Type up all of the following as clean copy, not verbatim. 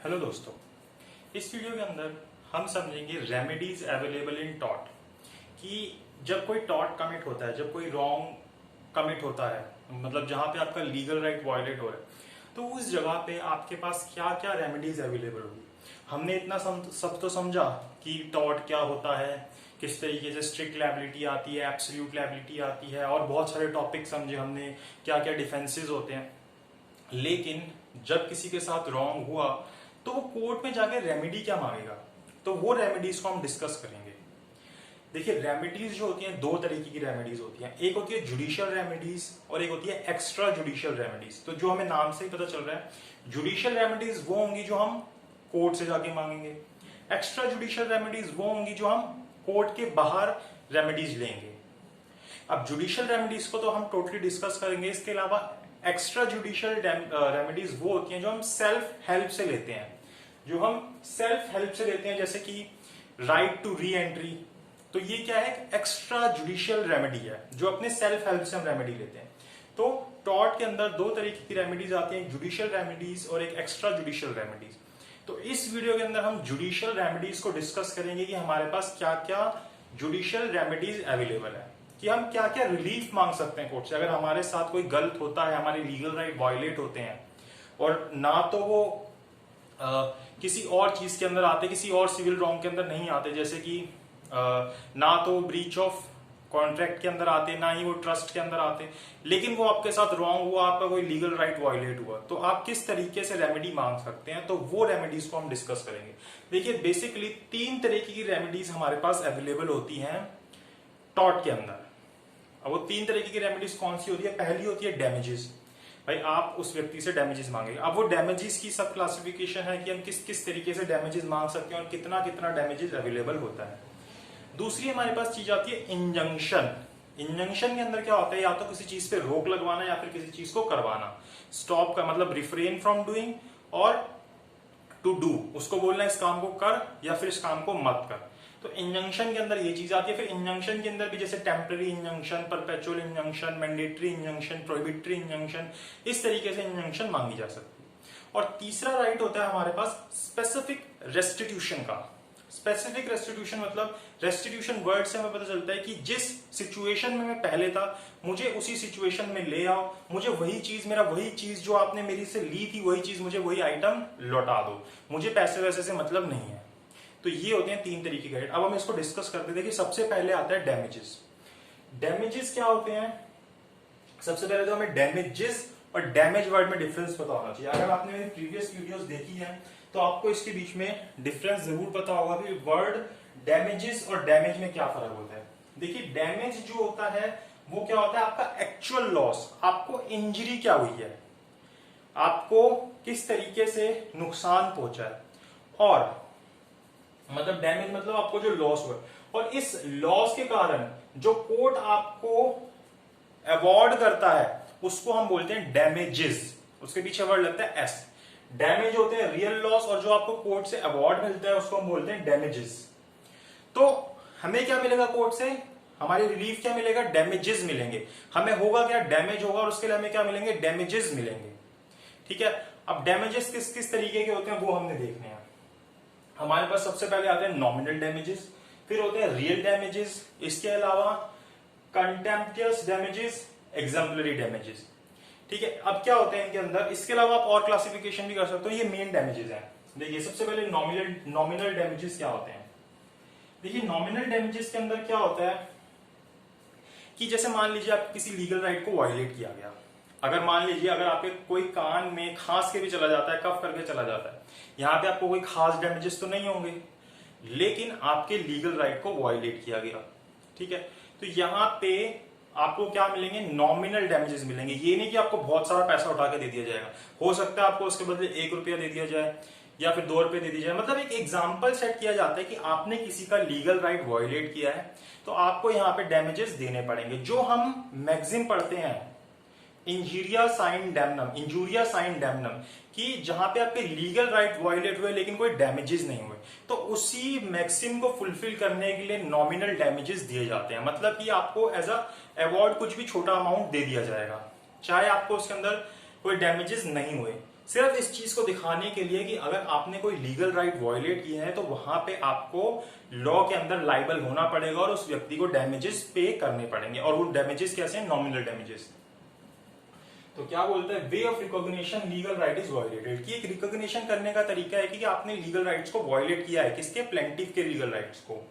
Hello दोस्तों, इस video के अंदर हम समझेंगे रेमेडीज अवेलेबल इन टॉर्ट कि जब कोई टॉर्ट कमिट होता है, जब कोई रॉन्ग कमिट होता है, मतलब जहां पे आपका लीगल राइट वायलेट हो रहा है, तो उस जगह पे आपके पास क्या क्या रेमेडीज अवेलेबल होगी। हमने इतना सब तो समझा कि टॉर्ट क्या होता है, किस तरीके से स्ट्रिक्ट लायबिलिटी आती है, एब्सोल्यूट लायबिलिटी आती है, और बहुत सारे टॉपिक समझे हमने, क्या क्या डिफेंसेस होते हैं। लेकिन जब किसी के साथ रॉन्ग हुआ तो वो कोर्ट में जाकर रेमेडी क्या मांगेगा, तो वो रेमेडीज को हम डिस्कस करेंगे। देखिए, रेमेडीज जो होती हैं, दो तरीके की रेमेडीज होती हैं। एक होती है जुडिशियल रेमेडीज और एक होती है एक्स्ट्रा जुडिशियल रेमेडीज। तो जो हमें नाम से ही पता चल रहा है, जुडिशियल रेमेडीज वो होंगी जो हम कोर्ट से जाके मांगेंगे, एक्स्ट्रा जुडिशियल रेमेडीज वो होंगी जो हम कोर्ट के बाहर रेमेडीज लेंगे। अब जुडिशियल रेमेडीज को तो हम टोटली डिस्कस करेंगे। इसके अलावा एक्स्ट्रा जुडिशियल रेमेडीज वो होती हैं जो हम सेल्फ हेल्प से लेते हैं, जैसे कि राइट टू री एंट्री। तो ये क्या है, एक्स्ट्रा जुडिशियल रेमेडी है जो अपने सेल्फ हेल्प से हम रेमेडी लेते हैं। तो टॉर्ट के अंदर दो तरीके की रेमेडीज आती हैं, जुडिशियल रेमेडीज और एक एक्स्ट्रा जुडिशियल रेमेडीज। तो इस वीडियो के अंदर हम जुडिशियल रेमेडीज को डिस्कस करेंगे कि हमारे पास क्या क्या जुडिशियल रेमेडीज अवेलेबल है, कि हम क्या क्या रिलीफ मांग सकते हैं कोर्ट से अगर हमारे साथ कोई गलत होता है, हमारे लीगल राइट वायलेट होते हैं, और ना तो वो किसी और चीज के अंदर आते, किसी और सिविल रॉन्ग के अंदर नहीं आते, जैसे कि ना तो ब्रीच ऑफ कॉन्ट्रैक्ट के अंदर आते, ना ही वो ट्रस्ट के अंदर आते, लेकिन वो आपके साथ रॉन्ग हुआ, आपका कोई लीगल राइट वायलेट हुआ, तो आप किस तरीके से रेमेडी मांग सकते हैं, तो वो रेमेडीज को हम डिस्कस करेंगे। देखिए, बेसिकली तीन तरीके की रेमेडीज हमारे पास अवेलेबल होती हैं टॉर्ट के अंदर। अब वो तीन तरीके की रेमेडीज कौन सी होती है? पहली होती है डैमेजेस। भाई, आप उस व्यक्ति से डैमेजेस मांगेंगे। अब वो डैमेजेस की सब क्लासिफिकेशन है कि हम किस किस तरीके से डैमेजेस मांग सकते हैं और कितना कितना डैमेजेस अवेलेबल होता है। दूसरी हमारे पास चीज आती है इंजंक्शन। इंजंक्शन के अंदर क्या होता है, या तो किसी चीज पे रोक लगवाना या फिर किसी चीज को करवाना। स्टॉप का मतलब रिफ्रेन फ्रॉम डूइंग, और टू डू उसको बोलना इस काम को कर या फिर इस काम को मत कर। तो इंजंक्शन के अंदर ये चीज आती है। फिर इंजंक्शन के अंदर भी जैसे temporary injunction, perpetual injunction, mandatory injunction, prohibitory injunction, इस तरीके से इंजंक्शन मांगी जा सकती है। और तीसरा राइट होता है हमारे पास स्पेसिफिक रेस्टिट्यूशन का। स्पेसिफिक रेस्टिट्यूशन मतलब, रेस्टिट्यूशन वर्ड से हमें पता चलता है कि जिस सिचुएशन में मैं पहले था, मुझे उसी सिचुएशन में ले आओ, मुझे वही चीज, मेरा वही चीज जो आपने मेरी से ली थी, वही चीज मुझे, वही आइटम लौटा दो, मुझे पैसे वैसे से मतलब नहीं है। तो ये होते हैं तीन तरीके के राइट। अब हम इसको डिस्कस करते हैं। देखिए, सबसे पहले आता है डैमेजेस। डैमेजेस क्या होते हैं? सबसे पहले तो हमें डैमेजेस और डैमेज वर्ड में डिफरेंस पता होना चाहिए। अगर आपने मेरी प्रीवियस वीडियोस देखी है तो आपको इसके बीच में डिफरेंस जरूर पता होगा कि वर्ड डैमेजेस और डैमेज में क्या फर्क होता है। देखिए, डैमेज जो होता है वो क्या होता है, आपका एक्चुअल लॉस, आपको इंजरी क्या हुई है, आपको किस तरीके से नुकसान पहुंचा है, और मतलब डैमेज मतलब आपको जो लॉस हुआ, और इस लॉस के कारण जो कोर्ट आपको अवॉर्ड करता है उसको हम बोलते हैं डैमेजेस। उसके पीछे वर्ड लगता है एस। डैमेज होते हैं रियल लॉस, और जो आपको कोर्ट से अवॉर्ड मिलता है उसको हम बोलते हैं डैमेजेस। तो हमें क्या मिलेगा कोर्ट से? हमारी रिलीफ क्या मिलेगा? डैमेजेस मिलेंगे। हमें होगा क्या? डैमेज होगा, और उसके लिए हमें क्या मिलेंगे? डैमेजेस मिलेंगे। ठीक है। अब डैमेजेस किस किस तरीके के होते हैं वो हमने देखने हैं। हमारे पास सबसे पहले आते हैं नॉमिनल डैमेजेस, फिर होते हैं रियल डैमेजेस, इसके अलावा कंटेम्प्टियस डैमेजेस, एग्जाम्पलरी डैमेजेस। ठीक है। अब क्या होते हैं इनके अंदर, इसके अलावा आप और क्लासिफिकेशन भी कर सकते हो। ये मेन डैमेजेस हैं। देखिए, सबसे पहले नॉमिनल डैमेजेस क्या होते हैं। देखिए, नॉमिनल डैमेजेस के अंदर क्या होता है कि जैसे मान लीजिए आप किसी लीगल राइट को वायलेट किया गया। अगर मान लीजिए अगर आपके कोई कान में खांस के भी चला जाता है, कफ करके चला जाता है, यहां पे आपको कोई खास डैमेजेस तो नहीं होंगे, लेकिन आपके लीगल राइट को वायलेट किया गया। ठीक है। तो यहां पे आपको क्या मिलेंगे? नॉमिनल डैमेजेस मिलेंगे। ये नहीं कि आपको बहुत सारा पैसा उठा के दे दिया जाएगा। हो सकता है आपको उसके बदले 1 रुपया दे दिया जाए या फिर 2 रुपये दे दिया जाए। मतलब एक एग्जाम्पल सेट किया जाता है कि आपने किसी का लीगल राइट वायलेट किया है, तो आपको यहाँ पे डैमेजेस देने पड़ेंगे, जो हम मैक्सिम पढ़ते हैं इंजूरिया साइन डैमनम, कि जहां पे आपके लीगल राइट वायलेट हुए लेकिन कोई डैमेजेस नहीं हुए, तो उसी मैक्सिम को फुलफिल करने के लिए नॉमिनल डैमेजेस दिए जाते हैं। मतलब कि आपको एज अ अवार्ड कुछ भी छोटा अमाउंट दे दिया जाएगा, चाहे आपको उसके अंदर कोई डैमेजेस नहीं हुए। सिर्फ इस चीज को दिखाने के लिए कि अगर आपने कोई लीगल राइट वायलेट किया है तो वहां पे आपको लॉ के अंदर लाइबल होना पड़ेगा और उस व्यक्ति को डैमेजेस पे करने पड़ेंगे। और वो डैमेजेस कैसे हैं? Nominal damages. तो क्या बोलते हैं, way of recognition legal right is violated, कि एक रिकॉग्निशन करने का तरीका है कि आपने लीगल राइट्स को वायलेट किया है। किसके? प्लेंटिफ के लीगल राइट्स को।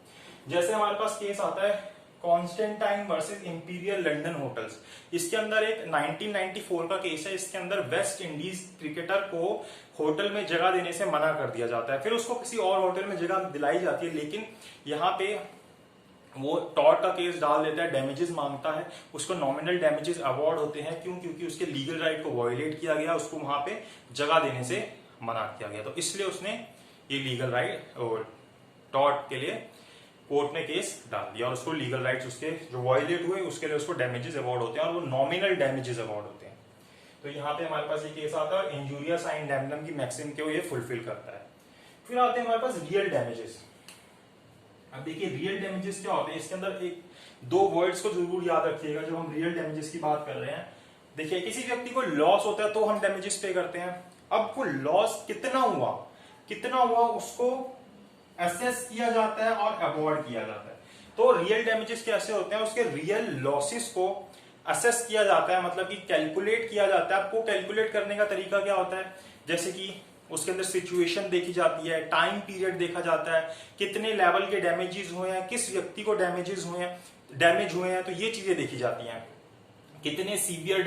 जैसे हमारे पास केस आता है Constantine versus imperial London hotels. इसके अंदर एक 1994 का केस है। इसके अंदर वेस्ट इंडीज क्रिकेटर को होटल में जगह देने से मना कर दिया जाता है, फिर उसको किसी और होटल में जगह दिलाई जाती है, लेकिन यहाँ पे वो टॉर्ट का केस डाल देता है, डैमेजेस मांगता है, उसको नॉमिनल डैमेजेस अवार्ड होते हैं। क्यों? क्योंकि उसके लीगल राइट को वायलेट किया गया, उसको वहां पे जगह देने से मना किया गया, तो इसलिए उसने ये लीगल राइट और टॉर्ट के लिए कोर्ट में केस डाल दिया और उसको लीगल राइट्स उसके जो वायलेट हुए उसके लिए उसको डैमेजेस अवार्ड होते हैं और वो नॉमिनल डैमेजेस अवार्ड होते हैं। तो यहाँ पे हमारे पास ये केस आता है इंजूरियस इन डैमनम की मैक्सिम के ये फुलफिल करता है। फिर आते हैं हमारे पास रियल डैमेजेस। अब देखिए रियल डैमेजेस क्या होते हैं, इसके अंदर एक दो वर्ड्स को जरूर याद रखिएगा जब हम रियल डैमेजेस की बात कर रहे हैं। देखिए किसी व्यक्ति को लॉस होता है तो हम डैमेजेस पे करते हैं। अब वो लॉस कितना हुआ उसको असेस किया जाता है और अवॉर्ड किया जाता है। तो रियल डैमेजेस कैसे होते हैं, उसके रियल लॉसेस को असेस किया जाता है, मतलब कि कैलकुलेट किया जाता है। आपको कैलकुलेट करने का तरीका क्या होता है, जैसे कि उसके अंदर सिचुएशन देखी जाती है, टाइम पीरियड देखा जाता है, कितने लेवल के डैमेजेस हुए हैं, किस व्यक्ति को डैमेज हुए हैं, तो ये चीजें देखी जाती हैं, कितने सीवियर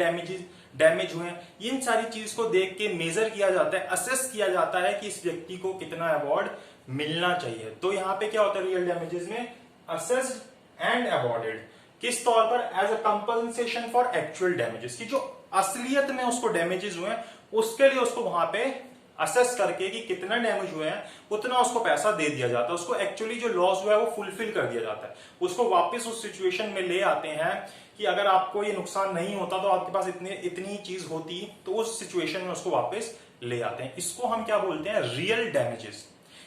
डैमेज हुए हैं। इन सारी चीज को देख के मेजर किया जाता है, असेस किया जाता है कि इस व्यक्ति को कितना अवार्ड मिलना चाहिए। तो यहाँ पे क्या होता है रियल डैमेजेस में, असेस्ड एंड अवॉर्डेड, किस तौर पर, as a compensation for actual damages, की जो असलियत में उसको डैमेजेस हुए हैं उसके लिए उसको वहां पे असेस करके कि कितना डैमेज हुए हैं उतना उसको पैसा दे दिया जाता है। उसको एक्चुअली जो लॉस हुआ है वो फुलफिल कर दिया जाता है, उसको वापस उस सिचुएशन में ले आते हैं कि अगर आपको ये नुकसान नहीं होता तो आपके पास इतनी चीज होती, तो उस सिचुएशन में उसको वापस ले आते हैं। इसको हम क्या बोलते हैं, रियल डैमेजेस।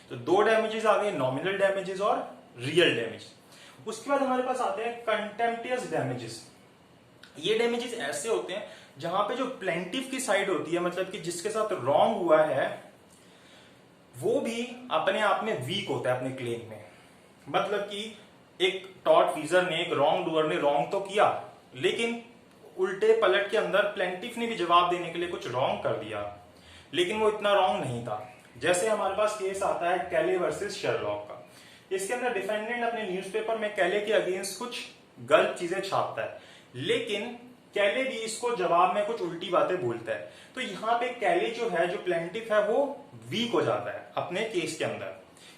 तो दो डैमेजेस आ गए, नॉमिनल डैमेजेस और रियल डैमेज। उसके बाद हमारे पास आते हैं कंटेम्प्टियस डैमेजेस। ये डैमेजेस ऐसे होते हैं जहां पे जो प्लेंटिफ की साइड होती है, मतलब कि जिसके साथ रॉन्ग हुआ है, वो भी अपने आप में वीक होता है अपने क्लेम में। मतलब कि एक टॉर्ट फीजर ने, एक रॉन्ग डूअर ने रॉन्ग तो किया, लेकिन उल्टे पलट के अंदर प्लेंटिफ ने भी जवाब देने के लिए कुछ रॉन्ग कर दिया, लेकिन वो इतना रॉन्ग नहीं था। जैसे हमारे पास केस आता है कैले वर्सेस शर्लॉक का। इसके अंदर डिफेंडेंट अपने न्यूज़पेपर में कैले के अगेंस्ट कुछ गलत चीजें छापता है, लेकिन कैले भी इसको जवाब में कुछ उल्टी बातें बोलता है। तो यहाँ पे कैले जो है, जो प्लेंटिफ है, वो वीक हो जाता है अपने केस के अंदर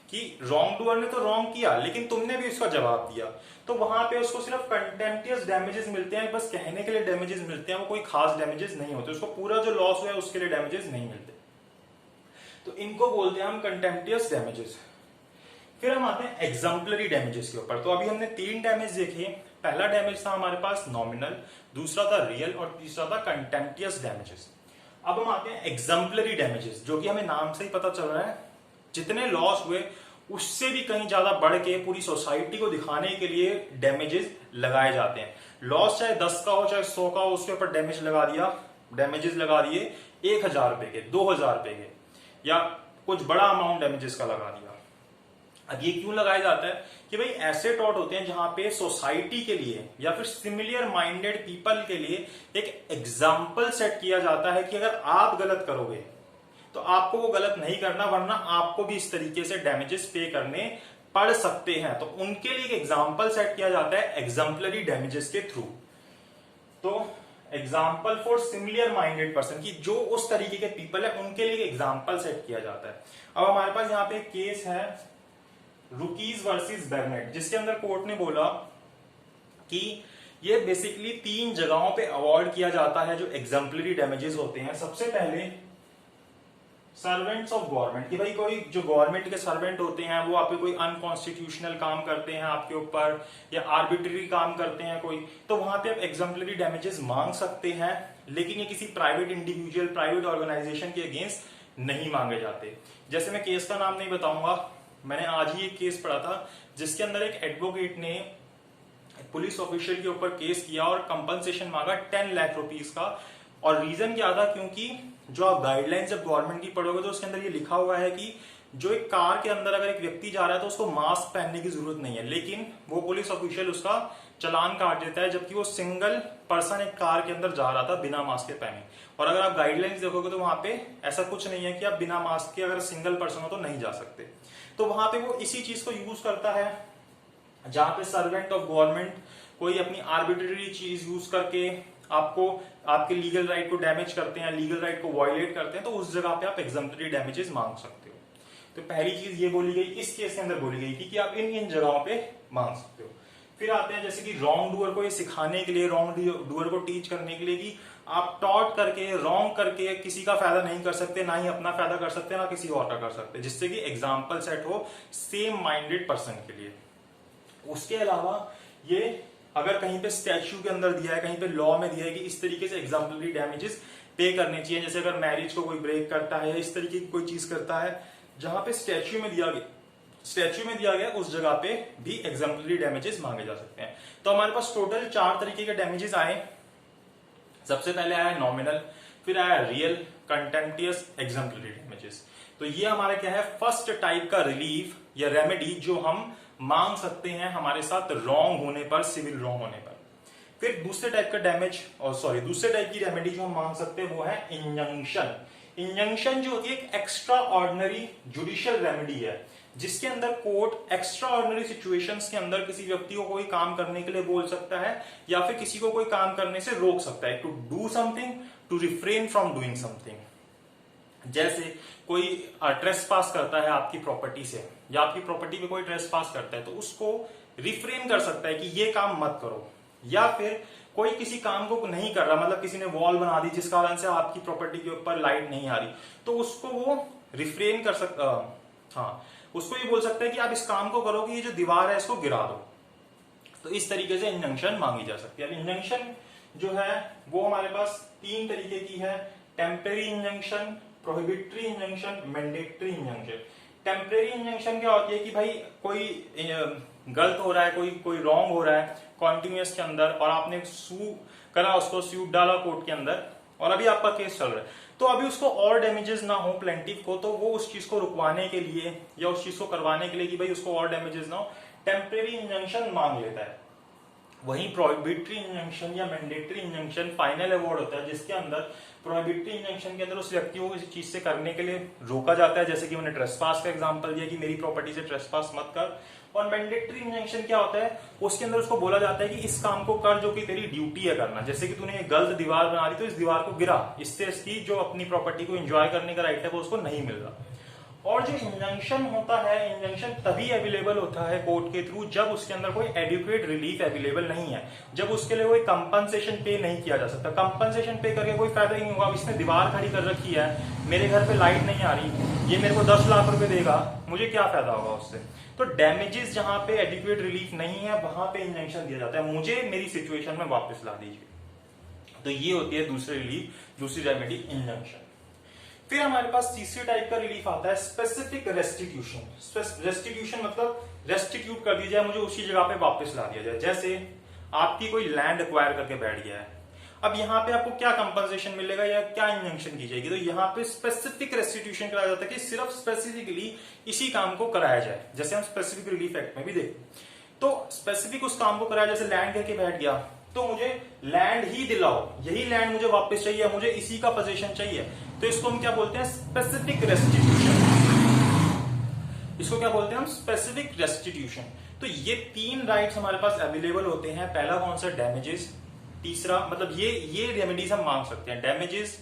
कि रॉन्ग डूअर ने तो रॉन्ग किया लेकिन तुमने भी उसका जवाब दिया। तो वहां पे उसको सिर्फ कंटेम्प्टियस डैमेजेस मिलते हैं, बस कहने के लिए डैमेजेस मिलते हैं, वो कोई खास डैमेजेस नहीं होते, उसको पूरा जो लॉस हुआ है उसके लिए डैमेजेस नहीं मिलते। तो इनको बोलते हैं हम कंटेम्प्टियस डैमेजेस। फिर हम आते हैं एग्जाम्पलरी डैमेजेस के ऊपर। तो अभी हमने तीन डैमेज देखे। पहला डैमेज था हमारे पास नॉमिनल, दूसरा था रियल और तीसरा था कंटेम्प्टियस डैमेजेस। अब हम आते हैं एग्जाम्पलरी डैमेजेस, जो कि हमें नाम से ही पता चल रहा है, जितने लॉस हुए उससे भी कहीं ज्यादा बढ़ के पूरी सोसाइटी को दिखाने के लिए डैमेजेस लगाए जाते हैं। लॉस चाहे 10 का हो चाहे 100 का हो, उसके ऊपर डैमेजेस लगा दिए 1000 रुपए के, 2000 रुपए के, या कुछ बड़ा अमाउंट डैमेजेस का लगा दिया। अब ये क्यों लगाया जाता है कि भाई ऐसे टॉट होते हैं जहां पे सोसाइटी के लिए या फिर सिमिलर माइंडेड पीपल के लिए एक एग्जाम्पल सेट किया जाता है कि अगर आप गलत करोगे तो आपको वो गलत नहीं करना, वरना आपको भी इस तरीके से डैमेजेस पे करने पड़ सकते हैं। तो उनके लिए एक एग्जाम्पल सेट किया जाता है एग्जाम्पलरी डैमेजेस के थ्रू। तो example for similar minded person, की जो उस तरीके के पीपल है उनके लिए एग्जाम्पल सेट किया जाता है। अब हमारे पास यहाँ पे एक केस है रुकीज वर्सेस बेरनेट, जिसके अंदर कोर्ट ने बोला कि ये बेसिकली 3 जगहों पे अवॉर्ड किया जाता है जो एग्जाम्पलरी डैमेजेस होते हैं। सबसे पहले सर्वेंट्स ऑफ गवर्नमेंट, कि भाई कोई जो गवर्नमेंट के सर्वेंट होते हैं वो आपके कोई अनकॉन्स्टिट्यूशनल काम करते हैं आपके ऊपर, या आर्बिट्ररी काम करते हैं कोई, तो वहां पे आप एग्जाम्पलरी डैमेजेस मांग सकते हैं, लेकिन ये किसी प्राइवेट इंडिविजुअल, प्राइवेट ऑर्गेनाइजेशन के अगेंस्ट नहीं मांगे जाते। जैसे मैं केस का नाम नहीं बताऊंगा, मैंने आज ही एक केस पढ़ा था जिसके अंदर एक एडवोकेट ने पुलिस ऑफिशियल के ऊपर केस किया और कंपनसेशन मांगा 10 लाख रुपीस का और रीजन क्या था, क्योंकि जो आप गाइडलाइंस जब गवर्नमेंट की पढ़ोगे तो उसके अंदर ये लिखा हुआ है कि जो एक कार के अंदर अगर एक व्यक्ति जा रहा है तो उसको मास्क पहनने की जरूरत नहीं है, लेकिन वो पुलिस ऑफिशियल उसका चालान काट देता है, जबकि वो सिंगल पर्सन एक कार के अंदर जा रहा था बिना मास्क के पहने। और अगर आप गाइडलाइंस देखोगे तो वहां पे ऐसा कुछ नहीं है कि आप बिना मास्क के अगर सिंगल पर्सन हो तो नहीं जा सकते। तो वहां पे वो इसी चीज को यूज करता है, जहां पे सर्वेंट ऑफ गवर्नमेंट कोई अपनी आर्बिट्रेरी चीज यूज करके आपको आपके लीगल राइट को डैमेज करते हैं, लीगल राइट को वायलेट करते हैं, तो उस जगह पे आप एग्जम्पलरी डैमेजेस मांग सकते हो। तो पहली चीज ये बोली गई, इस केस के अंदर बोली गई थी कि आप इन इन जगहों पे मांग सकते हो। फिर आते हैं जैसे कि रॉन्ग डूअर को ये सिखाने के लिए, रॉन्ग डूअर को टीच करने के लिए कि आप टॉट करके रॉन्ग करके किसी का फायदा नहीं कर सकते, ना ही अपना फायदा कर सकते, ना किसी और का कर सकते, जिससे कि एग्जाम्पल सेट हो सेम माइंडेड पर्सन के लिए। उसके अलावा ये अगर कहीं पे स्टैच्यू के अंदर दिया है, कहीं पे लॉ में दिया है कि इस तरीके से एग्जाम्पलरी डैमेजेस पे करने चाहिए, जैसे अगर मैरिज को कोई ब्रेक करता है, इस तरीके की कोई चीज करता है, जहां पे स्टैच्यू में दिया गया उस जगह पे भी एग्जाम्पलरी डैमेजेस मांगे जा सकते हैं। तो हमारे पास टोटल 4 तरीके के डैमेजेस आए। सबसे पहले आया नॉमिनल, फिर आया रियल, कंटेम्प्टियस, एग्जाम्पलरी डैमेजेस। तो ये हमारा क्या है, फर्स्ट टाइप का रिलीफ या रेमेडी जो हम मांग सकते हैं हमारे साथ रॉन्ग होने पर, सिविल रॉन्ग होने पर। फिर दूसरे टाइप का दूसरे टाइप की रेमेडी जो हम मांग सकते हैं वो है इंजंक्शन। इंजंक्शन जो होती है एक एक्स्ट्रा ऑर्डिनरी जुडिशियल रेमेडी है, जिसके अंदर कोर्ट एक्स्ट्रा ऑर्डिनरी सिचुएशंस के अंदर किसी व्यक्ति को कोई काम करने के लिए बोल सकता है, या फिर किसी को कोई काम करने से रोक सकता है, to do something, to refrain from doing something. जैसे कोई ट्रेसपास करता है आपकी प्रॉपर्टी से, या आपकी प्रॉपर्टी पे कोई ट्रेसपास करता है, तो उसको रिफ्रेन कर सकता है कि ये काम मत करो। या फिर कोई किसी काम को नहीं कर रहा, मतलब किसी ने वॉल बना दी जिस कारण से आपकी प्रॉपर्टी के ऊपर लाइट नहीं आ रही, तो उसको वो रिफ्रेन कर सकता, उसको ये बोल सकता है कि आप इस काम को करो कि ये जो दीवार है इसको गिरा दो। तो इस तरीके से इंजंक्शन मांगी जा सकती है। अब इंजंक्शन जो है वो हमारे पास 3 तरीके की है, temporary injunction, prohibitory injunction, mandatory injunction. Temporary injunction क्या होती है कि भाई कोई गलत हो रहा है, कोई रॉन्ग हो रहा है कॉन्टिन्यूस के अंदर, और आपने सू करा, उसको सूट डाला कोर्ट के अंदर, और अभी आपका केस चल रहा है, तो अभी उसको और डैमेजेस ना हो प्लेंटिफ को, तो वो उस चीज को रुकवाने के लिए या उस चीज को करवाने के लिए कि भाई उसको और डैमेजेस ना हो, टेम्परेरी इंजंक्शन मांग लेता है। वहीं प्रोहिबिटरी इंजंक्शन या मैंडेटरी इंजंक्शन फाइनल अवार्ड होता है, जिसके अंदर प्रोहिबिटरी इंजंक्शन के अंदर उस व्यक्ति को किसी चीज से करने के लिए रोका जाता है, जैसे कि मैंने ट्रेसपास का एग्जांपल दिया कि मेरी प्रॉपर्टी से ट्रेसपास मत कर। और मैंडेटरी इंजंक्शन क्या होता है, उसके अंदर उसको बोला जाता है कि इस काम को कर जो कि तेरी ड्यूटी है करना, जैसे कि तूने गलत दीवार बना दी तो इस दीवार को गिरा, इससे इसकी जो अपनी प्रॉपर्टी को एंजॉय करने का राइट है वो उसको नहीं मिल रहा। और जो इंजंक्शन होता है, इंजंक्शन तभी अवेलेबल होता है कोर्ट के थ्रू जब उसके अंदर कोई एडिक्वेट रिलीफ अवेलेबल नहीं है, जब उसके लिए कोई कंपनसेशन पे नहीं किया जा सकता। कंपनसेशन पे करके कोई फायदा ही नहीं होगा। इसने दीवार खड़ी कर रखी है, मेरे घर पे लाइट नहीं आ रही, ये मेरे को 10 लाख रुपए देगा, मुझे क्या फायदा होगा उससे। तो डैमेजेस जहां पे एडिक्वेट रिलीफ नहीं है वहां पे इंजंक्शन दिया जाता है, मुझे मेरी सिचुएशन में वापस ला दीजिए। तो ये होती है दूसरी रिलीफ, दूसरी रेमेडी इंजंक्शन। फिर हमारे पास तीसरी टाइप का रिलीफ आता है स्पेसिफिक रेस्टिट्यूशन। रेस्टिट्यूशन मतलब रेस्टिट्यूट कर दिया जाए, मुझे उसी जगह पे वापस ला दिया जाए। जैसे आपकी कोई लैंड एक्वायर करके बैठ गया है, अब यहाँ पे आपको क्या कंपनसेशन मिलेगा या क्या इंजंक्शन की जाएगी, तो यहाँ पे स्पेसिफिक रेस्टिट्यूशन कराया जाता है कि सिर्फ स्पेसिफिकली इसी काम को कराया जाए, जैसे हम स्पेसिफिक रिलीफ एक्ट में भी देखते। तो स्पेसिफिक उस काम को कराया, जैसे लैंड करके बैठ गया तो मुझे लैंड ही दिलाओ, यही लैंड मुझे वापस चाहिए, मुझे इसी का पोजीशन चाहिए, तो इसको हम क्या बोलते हैं, स्पेसिफिक रेस्टिट्यूशन। इसको क्या बोलते हैं हम, स्पेसिफिक रेस्टिट्यूशन। तो ये 3 राइट्स हमारे पास अवेलेबल होते हैं। पहला कौन सा, डैमेजेस। तीसरा मतलब ये रेमेडीज हम मांग सकते हैं, डैमेजेस।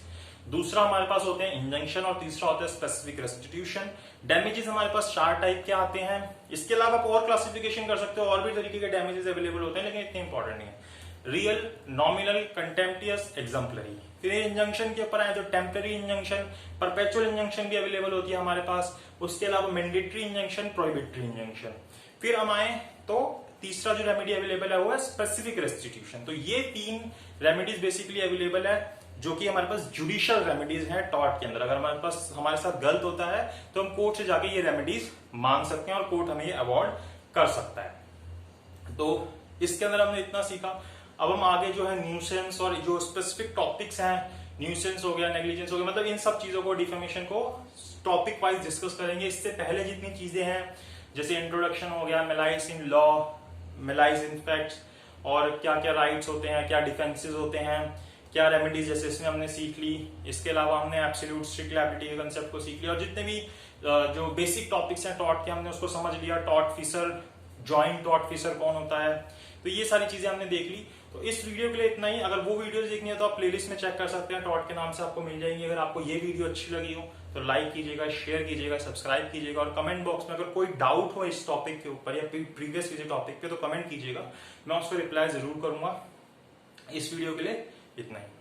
दूसरा हमारे पास होते हैं इंजंक्शन, और तीसरा होता है स्पेसिफिक रेस्टिट्यूशन। डैमेजेस हमारे पास 4 टाइप के आते हैं। इसके अलावा आप और क्लासिफिकेशन कर सकते हो, और भी तरीके के डैमेजेस अवेलेबल होते हैं, लेकिन इतने इंपॉर्टेंट नहीं है। Real, nominal, contemptuous, exemplary. फिर इंजंक्शन के ऊपर आए तो टेम्पररी इंजंक्शन, परपेचुअल इंजंक्शन भी अवेलेबल होती है हमारे पास। उसके अलावा मैंडेटरी इंजंक्शन, प्रोहिबिटरी इंजंक्शन। फिर हम आए तो तीसरा जो रेमेडी अवेलेबल है वो है स्पेसिफिक रेस्टिट्यूशन। तो ये 3 रेमेडीज बेसिकली अवेलेबल है जो कि हमारे पास जुडिशियल रेमेडीज हैं टॉर्ट के अंदर। अगर हमारे साथ गलत होता है तो हम कोर्ट से जाके ये रेमेडीज मांग सकते हैं और कोर्ट हमें ये अवॉर्ड कर सकता है। तो इसके अंदर हमने इतना सीखा। अब हम आगे जो है न्यूसेंस और जो स्पेसिफिक टॉपिक्स हैं न्यूसेंस हो गया, नेग्लिजेंस हो गया, मतलब इन सब चीजों को, डिफेमेशन को टॉपिक वाइज डिस्कस करेंगे। इससे पहले जितनी चीजें हैं जैसे इंट्रोडक्शन हो गया, malice in law, malice in facts, और क्या क्या राइट्स होते हैं, क्या डिफेंसेस होते हैं, क्या रेमेडीज, जैसे इसमें हमने सीख ली। इसके अलावा हमने एब्सोल्यूट स्ट्रिक्ट लायबिलिटी के कंसेप्ट को सीख लिया, और जितने भी जो बेसिक टॉपिक्स हैं टॉट के हमने उसको समझ लिया। Tortfeasor, joint tortfeasor कौन होता है, तो ये सारी चीजें हमने देख ली। तो इस वीडियो के लिए इतना ही। अगर वो वीडियोस देखनी है तो आप प्लेलिस्ट में चेक कर सकते हैं, टॉट के नाम से आपको मिल जाएंगी। अगर आपको ये वीडियो अच्छी लगी हो तो लाइक कीजिएगा, शेयर कीजिएगा, सब्सक्राइब कीजिएगा, और कमेंट बॉक्स में अगर कोई डाउट हो इस टॉपिक के ऊपर या प्रीवियस किसी टॉपिक पे तो कमेंट कीजिएगा, मैं उसको रिप्लाई जरूर करूंगा। इस वीडियो के लिए इतना ही।